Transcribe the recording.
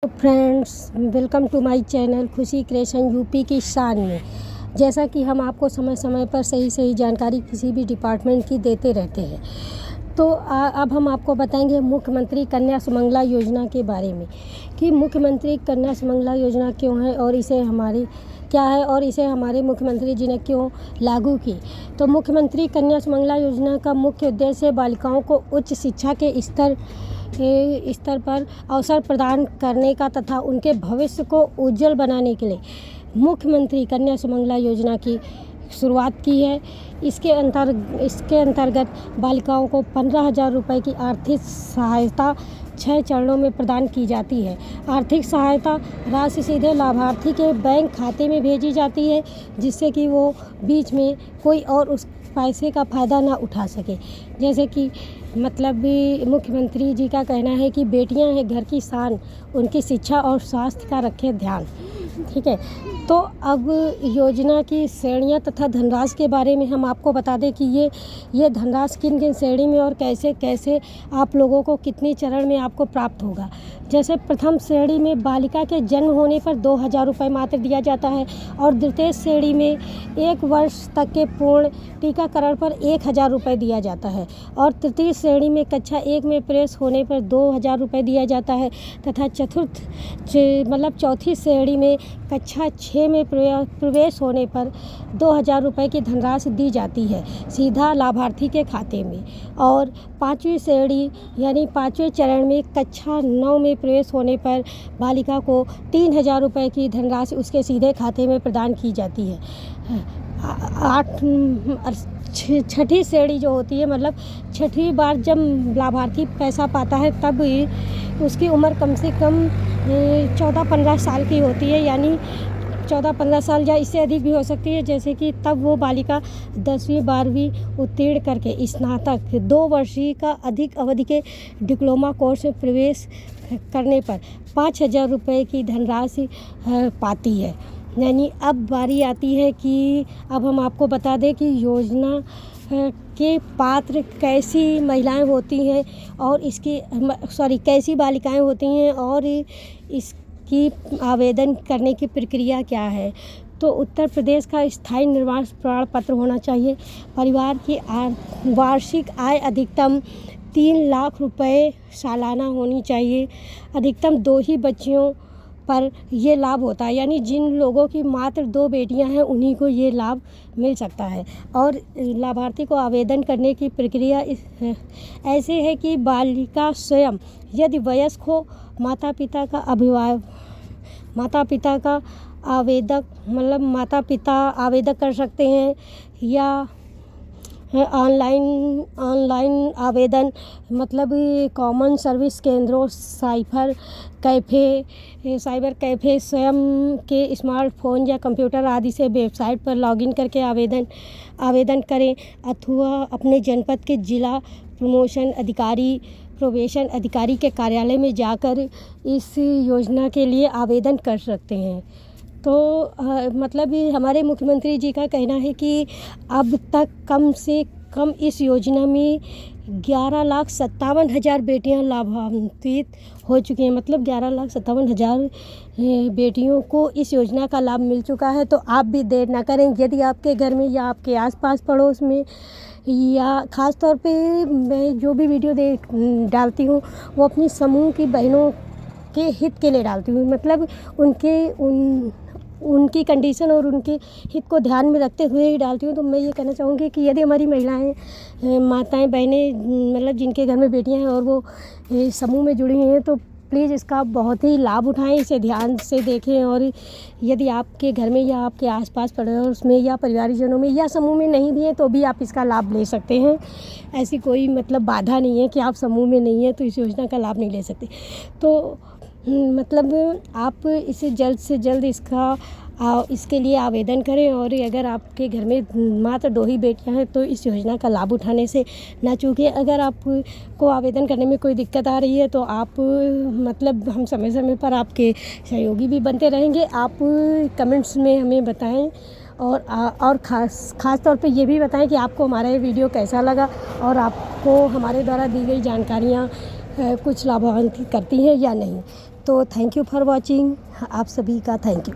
तो friends, welcome to my channel Khushi creation UP की शान में। जैसा कि हम आपको समय समय पर सही जानकारी किसी भी डिपार्टमेंट की देते रहते हैं, तो अब हम आपको बताएंगे मुख्यमंत्री कन्या सुमंगला योजना के बारे में कि मुख्यमंत्री कन्या सुमंगला योजना क्यों है और इसे हमारे मुख्यमंत्री जी ने क्यों लागू की। तो मुख्यमंत्री कन्या सुमंगला योजना का मुख्य उद्देश्य बालिकाओं को उच्च शिक्षा के स्तर पर अवसर प्रदान करने का तथा उनके भविष्य को उज्जवल बनाने के लिए मुख्यमंत्री कन्या सुमंगला योजना की शुरुआत की है। इसके अंतर्गत बालिकाओं को 15,000 रुपये की आर्थिक सहायता 6 चरणों में प्रदान की जाती है। आर्थिक सहायता राशि सीधे लाभार्थी के बैंक खाते में भेजी जाती है, जिससे कि वो बीच में कोई और उस पैसे का फ़ायदा ना उठा सके। जैसे कि मतलब भी मुख्यमंत्री जी का कहना है कि बेटियां हैं घर की शान, उनकी शिक्षा और स्वास्थ्य का रखें ध्यान। ठीक है, तो अब योजना की श्रेणियाँ तथा धनराशि के बारे में हम आपको बता दें कि ये धनराशि किन श्रेणी में और कैसे आप लोगों को कितने चरण में आपको प्राप्त होगा। जैसे प्रथम श्रेणी में बालिका के जन्म होने पर 2,000 रुपये मात्र दिया जाता है और द्वितीय श्रेणी में 1 वर्ष तक के पूर्ण टीकाकरण पर 1,000 रुपये दिया जाता है और तृतीय श्रेणी में कक्षा 1 में प्रवेश होने पर 2,000 रुपये दिया जाता है तथा चौथी श्रेणी में कक्षा 6 में प्रवेश होने पर 2,000 रुपये की धनराशि दी जाती है सीधा लाभार्थी के खाते में। और 5वीं श्रेणी यानी 5वें चरण में कक्षा 9 में प्रवेश होने पर बालिका को 3,000 रुपये की धनराशि उसके सीधे खाते में प्रदान की जाती है। 6ठी श्रेणी जो होती है, मतलब 6ठी बार जब लाभार्थी पैसा पाता है तब उसकी उम्र कम से कम 14-15 साल की होती है, यानी 14-15 साल या इससे अधिक भी हो सकती है। जैसे कि तब वो बालिका 10वीं 12वीं उत्तीर्ण करके स्नातक 2 वर्षीय का अधिक अवधि के डिप्लोमा कोर्स में प्रवेश करने पर 5,000 रुपये की धनराशि पाती है। यानी अब बारी आती है कि अब हम आपको बता दें कि योजना के पात्र कैसी महिलाएं होती हैं और कैसी बालिकाएं होती हैं और इसकी आवेदन करने की प्रक्रिया क्या है। तो उत्तर प्रदेश का स्थायी निर्माण प्रमाण पत्र होना चाहिए। परिवार की वार्षिक आय अधिकतम 3 लाख रुपए सालाना होनी चाहिए। अधिकतम 2 ही बच्चियों पर ये लाभ होता है, यानी जिन लोगों की मात्र 2 बेटियां हैं उन्हीं को ये लाभ मिल सकता है। और लाभार्थी को आवेदन करने की प्रक्रिया ऐसे है कि बालिका स्वयं यदि वयस्क हो, माता पिता आवेदक कर सकते हैं या ऑनलाइन आवेदन, मतलब कॉमन सर्विस केंद्रों, साइबर कैफ़े स्वयं के स्मार्टफोन या कंप्यूटर आदि से वेबसाइट पर लॉगिन करके आवेदन करें अथवा अपने जनपद के जिला प्रोबेशन अधिकारी के कार्यालय में जाकर इस योजना के लिए आवेदन कर सकते हैं। तो मतलब हमारे मुख्यमंत्री जी का कहना है कि अब तक कम से कम इस योजना में 11,57,000 बेटियां लाभान्वित हो चुकी हैं। मतलब 11,57,000 बेटियों को इस योजना का लाभ मिल चुका है। तो आप भी देर ना करें। यदि आपके घर में या आपके आसपास पड़ोस में या ख़ास तौर पे मैं जो भी वीडियो डालती हूँ वो अपनी समूह की बहनों के हित के लिए डालती हूँ, मतलब उनकी कंडीशन और उनके हित को ध्यान में रखते हुए ही डालती हूँ। तो मैं ये कहना चाहूँगी कि यदि हमारी महिलाएं, माताएं, बहनें, मतलब जिनके घर में बेटियां हैं और वो समूह में जुड़ी हुई हैं, तो प्लीज़ इसका बहुत ही लाभ उठाएं, इसे ध्यान से देखें। और यदि आपके घर में या आपके आसपास पड़ोस में या परिवारजनों में या समूह में नहीं भी हैं तो भी आप इसका लाभ ले सकते हैं। ऐसी कोई मतलब बाधा नहीं है कि आप समूह में नहीं हैं तो इस योजना का लाभ नहीं ले सकते। तो मतलब आप इसे जल्द से जल्द इसके लिए आवेदन करें। और अगर आपके घर में मात्र 2 ही बेटियां हैं तो इस योजना का लाभ उठाने से ना चूकें। अगर आपको आवेदन करने में कोई दिक्कत आ रही है तो आप मतलब हम समय समय पर आपके सहयोगी भी बनते रहेंगे। आप कमेंट्स में हमें बताएं और ख़ास तौर पे ये भी बताएं कि आपको हमारा ये वीडियो कैसा लगा और आपको हमारे द्वारा दी गई जानकारियाँ कुछ लाभान्वित करती हैं या नहीं। तो थैंक यू फॉर वॉचिंग। आप सभी का थैंक यू।